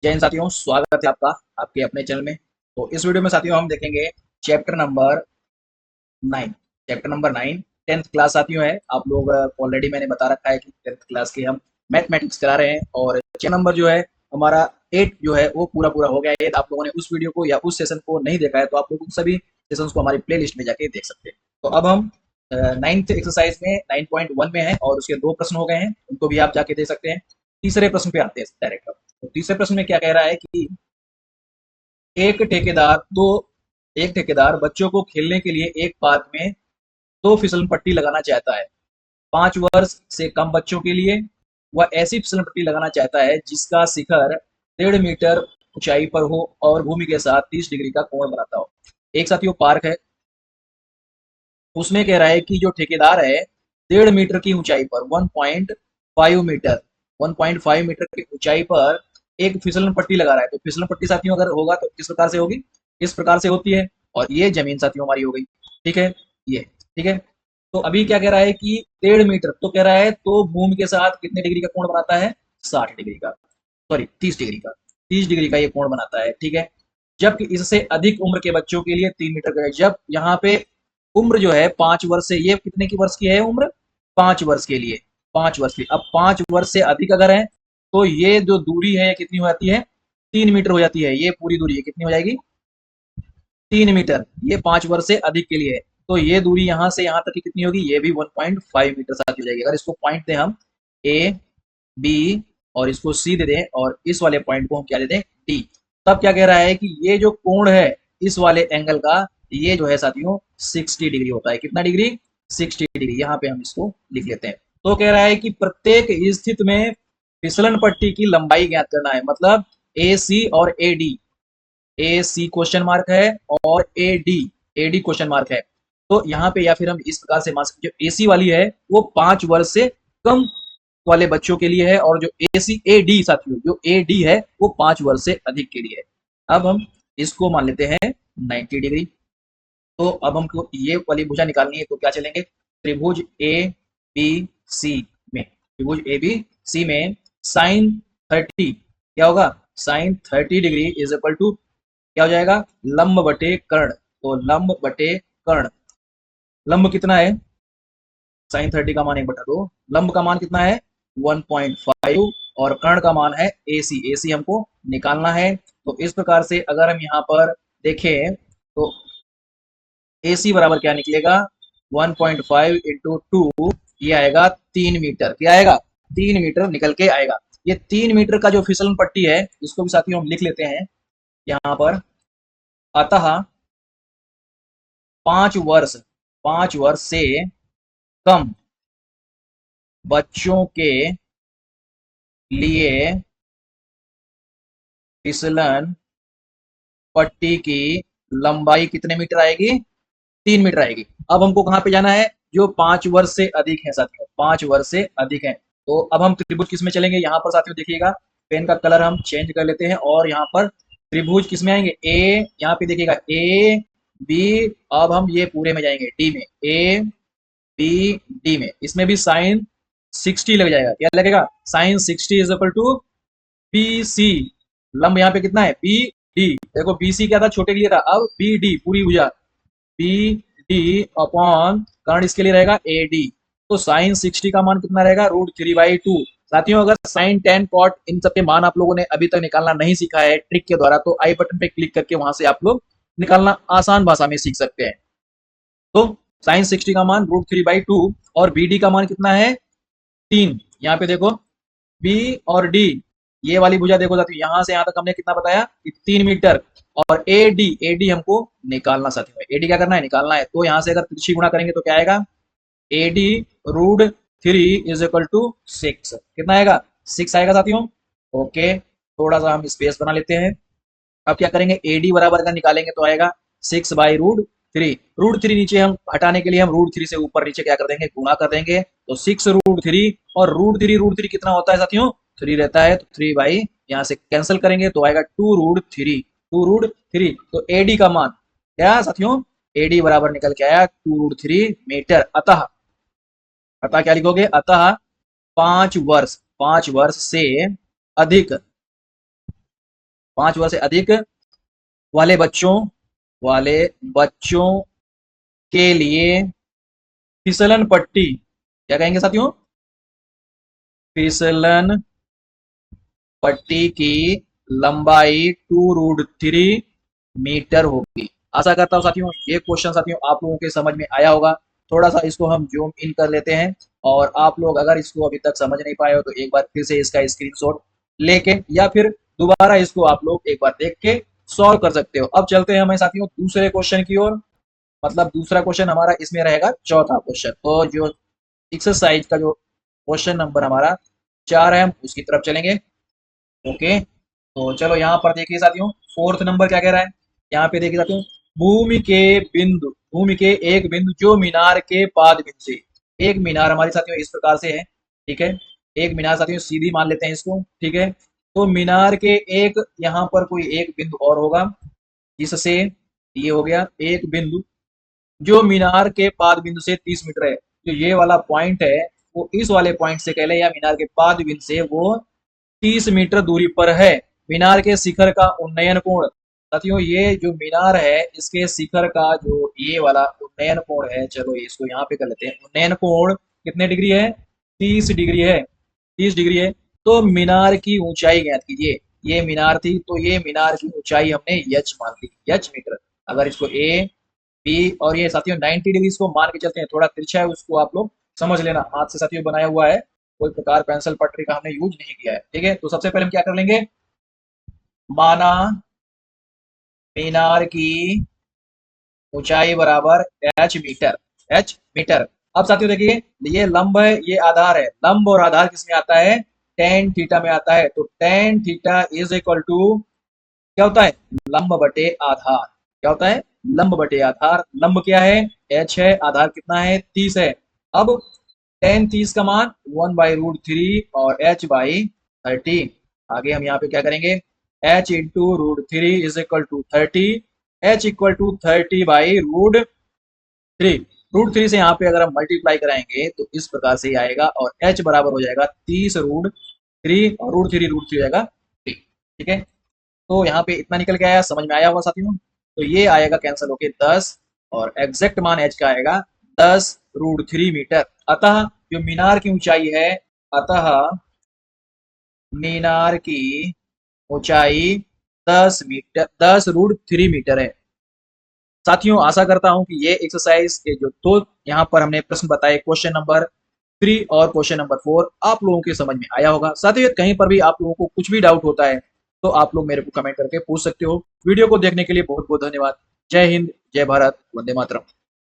जय हिंद साथियों, स्वागत है आपका आपके अपने चैनल में। तो इस वीडियो में साथियों हम देखेंगे chapter number 9। Chapter number 9 10th class साथियों है। आप लोग ऑलरेडी मैंने बता रखा है कि 10th क्लास के हम मैथमेटिक्स करा रहे हैं और चैप्टर नंबर जो है हमारा 8 जो है वो पूरा पूरा हो गया है। आप लोगों ने उस वीडियो को या उस सेशन को नहीं देखा है तो आप लोग उन सभी सेशंस को हमारी प्ले लिस्ट में जाके देख सकते हैं। तो अब हम 9th एक्सरसाइज में 9.1 में है और उसके 2 प्रश्न हो गए हैं, उनको भी आप जाके देख सकते हैं। तीसरे प्रश्न पे आते हैं डायरेक्ट। तो तीसरे प्रश्न में क्या कह रहा है कि एक ठेकेदार दो एक ठेकेदार बच्चों को खेलने के लिए एक पार्क में दो फिसल पट्टी लगाना चाहता है। 5 वर्ष से कम बच्चों के लिए वह ऐसी फिसल पट्टी लगाना चाहता है जिसका शिखर 1.5 मीटर ऊंचाई पर हो और भूमि के साथ 30 डिग्री का कोण बनाता हो। एक साथियों पार्क है, उसमें कह रहा है कि जो ठेकेदार है 1.5 मीटर की ऊंचाई पर 1.5 मीटर की ऊंचाई पर एक फिसलन पट्टी लगा रहा है। तो फिसलन पट्टी साथियों अगर होगा तो किस प्रकार से होगी, इस प्रकार से होती है। और ये जमीन साथियों हमारी हो गई, ठीक है। ये ठीक है। तो अभी क्या कह रहा है कि 1.5 मीटर, तो कह रहा है तो भूमि के साथ कितने डिग्री का कोण बनाता है, 60 डिग्री का, सॉरी 30 डिग्री का, 30 डिग्री का ये कोण बनाता है, ठीक है। जबकि इससे अधिक उम्र के बच्चों के लिए 3 मीटर का है। जब यहाँ पे उम्र जो है 5 वर्ष से, ये कितने की वर्ष की है उम्र, 5 वर्ष के लिए, 5 वर्ष की। अब 5 वर्ष से अधिक अगर है तो ये जो दूरी है कितनी हो जाती है, 3 मीटर हो जाती है। ये पूरी दूरी है कितनी हो जाएगी, 3 मीटर। ये 5 वर्ष से अधिक के लिए है। तो ये दूरी यहाँ से यहाँ तक की कितनी होगी, ये भी 1.5 मीटर साथ हो जाएगी। अगर इसको पॉइंट दें हम ए बी और इसको सी दे दें और इस वाले पॉइंट को हम क्या दे दें, डी, तब क्या कह रहा है कि ये जो कोण है इस वाले एंगल का, ये जो है साथियों 60 डिग्री होता है। कितना डिग्री, 60 डिग्री। यहाँ पे हम इसको लिख लेते हैं। तो कह रहा है कि प्रत्येक स्थिति में फिसलन पट्टी की लंबाई ज्ञात करना है। मतलब ए सी और A D, A C question mark है और ए डी क्वेश्चन मार्क है। तो यहाँ पे या फिर हम इस प्रकार से मान सकते, जो एसी वाली है वो 5 वर्ष से कम वाले बच्चों के लिए है और जो एसी ए डी साथियों, जो ए डी है वो 5 वर्ष से अधिक के लिए है। अब हम इसको मान लेते हैं 90 डिग्री। तो अब हमको ये वाली भुजा निकालनी है, तो क्या चलेंगे, त्रिभुज ए बी सी में, त्रिभुज ए बी सी में साइन 30 क्या होगा, sine 30 degree is equal to क्या हो जाएगा, लंब बटे कर्ण। तो लंब बटे कर्ण, लंब कितना है, साइन 30 का मान 1/2, लंब का मान कितना है 1.5 और कर्ण का मान है AC, AC हमको निकालना है। तो इस प्रकार से अगर हम यहाँ पर देखें तो AC बराबर क्या निकलेगा, 1.5 इंटू 2, ये आएगा 3 मीटर। क्या आएगा, 3 मीटर निकल के आएगा। ये 3 मीटर का जो फिसलन पट्टी है इसको भी साथियों हम लिख लेते हैं यहाँ पर। अतः 5 वर्ष, 5 वर्ष से कम बच्चों के लिए फिसलन पट्टी की लंबाई कितने मीटर आएगी, 3 मीटर आएगी। अब हमको कहाँ पे जाना है, जो 5 वर्ष से अधिक है साथियों, 5 वर्ष से अधिक है। तो अब हम त्रिभुज किस में चलेंगे, यहाँ पर साथियों देखिएगा पेन का कलर हम चेंज कर लेते हैं और यहाँ पर त्रिभुज किस में आएंगे, ए, यहाँ पे देखिएगा ए बी। अब हम ये पूरे में जाएंगे डी में, ए बी डी में, इसमें भी साइन 60 लग जाएगा। क्या लगेगा, sine 60 is equal to B C. लंब यहाँ पे कितना है, बी डी। देखो बी सी क्या था, छोटे के लिए था, अब बी डी पूरी भुजा, बी डी अपॉन कर्ण इसके लिए रहेगा ए डी। तो साइन 60 का मान कितना रहेगा, √3/2। साथियों अगर साइन 10 कॉट इन सब के मान आप लोगों ने अभी तक निकालना नहीं सीखा है ट्रिक के द्वारा, तो आई बटन पे क्लिक करके वहां से आप लोग निकालना आसान भाषा में सीख सकते हैं। तो साइन 60 का मान √3/2 और बी डी का मान कितना है 3। यहाँ पे देखो बी और डी, ये वाली भुजा देखो साथियों, यहां से यहां तक हमने कितना बताया कि 3 मीटर। और ए डी हमको निकालना साथियों, ए डी क्या करना है, निकालना है। तो यहां से अगर तिरछी गुणा करेंगे तो क्या आएगा, A D √3 is equal to 6। कितना आएगा, 6 आएगा साथियों। ओके, थोड़ा सा हम स्पेस बना लेते हैं। अब क्या करेंगे, ए डी बराबर अगर निकालेंगे तो आएगा 6/√3। √3 नीचे हम हटाने के लिए हम √3 से ऊपर नीचे क्या कर देंगे, गुणा कर देंगे। तो 6√3 और √3 कितना होता है साथियों, 3 रहता है। तो 3 बाई यहाँ से कैंसिल करेंगे तो आएगा 2√3, 2√3। तो एडी का मान क्या साथियों, एडी बराबर निकल के आया 2√3 मीटर। अतः, अतः क्या लिखोगे, अतः 5 वर्ष, 5 वर्ष से अधिक 5 वर्ष से अधिक वाले बच्चों के लिए फिसलन पट्टी, क्या कहेंगे साथियों, फिसलन पट्टी की लंबाई 2√3 मीटर होगी। आशा करता हूँ साथियों ये क्वेश्चन साथियों आप लोगों के समझ में आया होगा। थोड़ा सा इसको हम जूम इन कर लेते हैं, और आप लोग अगर इसको अभी तक समझ नहीं पाए हो तो एक बार फिर से इसका स्क्रीनशॉट लेके या फिर दोबारा इसको आप लोग एक बार देख के सॉल्व कर सकते हो। अब चलते हैं हमें साथियों दूसरे क्वेश्चन की ओर, मतलब दूसरा क्वेश्चन हमारा इसमें रहेगा चौथा क्वेश्चन। तो जो एक्सरसाइज का जो क्वेश्चन नंबर हमारा 4 है हम उसकी तरफ चलेंगे। ओके, तो चलो यहाँ पर देखिए साथियों फोर्थ नंबर क्या कह रहा है। यहाँ पे देखिए साथियों, भूमि के एक बिंदु जो मीनार के पाद बिंदु से, एक मीनार हमारे साथियों इस प्रकार से है, ठीक है, एक मीनार साथियों सीधी मान लेते हैं इसको, ठीक है। तो मीनार के एक यहाँ पर कोई एक बिंदु और होगा, जिससे ये हो गया एक बिंदु जो मीनार के पाद बिंदु से 30 मीटर है। जो ये वाला पॉइंट है वो इस वाले पॉइंट से कह ले, या मीनार के पाद बिंदु से वो 30 मीटर दूरी पर है। मीनार के शिखर का उन्नयन कोण, साथियों ये जो मीनार है इसके शिखर का जो ये वाला उन्नयन कोण है, चलो इसको यहाँ पे कर लेते हैं, उन्नयन कोण कितने डिग्री है, 30 डिग्री है, 30 डिग्री है। तो मीनार की ऊंचाई ज्ञात कीजिए, ये मीनार थी तो ये मीनार की ऊंचाई हमने एच मान ली, एच मीटर। अगर इसको ए बी और ये साथियों 90 डिग्री को मान के चलते हैं, थोड़ा तिरछा है उसको आप लोग समझ लेना, हाथ से साथियों बनाया हुआ है, कोई प्रकार पेंसिल पटरी का हमने यूज नहीं किया है, ठीक है। तो सबसे पहले हम क्या कर लेंगे, माना मीनार की ऊंचाई बराबर एच मीटर। अब साथियों देखिए ये लंब है ये आधार है, लंब और आधार किसमें आता है, टेन थीटा में आता है। तो tan theta is equal to क्या होता है, लंब बटे आधार, क्या होता है, लंब बटे आधार। लंब क्या है, एच है, आधार कितना है, 30 है। अब टेन 30 का मान 1/√3 और h/30। आगे हम यहाँ पे क्या करेंगे, h × √3 is equal to 30, h equal to 30/√3। √3 से यहाँ पे अगर हम मल्टीप्लाई कराएंगे तो इस प्रकार से ही आएगा, और h बराबर हो जाएगा 30√3 और √3 हो जाएगा 3, ठीक है। तो यहाँ पे इतना निकल के आया, समझ में आया होगा साथियों। तो ये आएगा कैंसिल होके 10, और एग्जैक्ट मान एच का आएगा 10√3 मीटर। अतः जो मीनार की ऊंचाई है, अतः मीनार की ऊंचाई 10√3 मीटर है। साथियों आशा करता हूं कि ये एक्सरसाइज के जो दो यहाँ पर हमने प्रश्न बताए, क्वेश्चन नंबर 3 और क्वेश्चन नंबर 4, आप लोगों के समझ में आया होगा। साथियों कहीं पर भी आप लोगों को कुछ भी डाउट होता है तो आप लोग मेरे को कमेंट करके पूछ सकते हो। वीडियो को देखने के लिए बहुत बहुत धन्यवाद। जय हिंद, जय भारत, वंदे मातरम।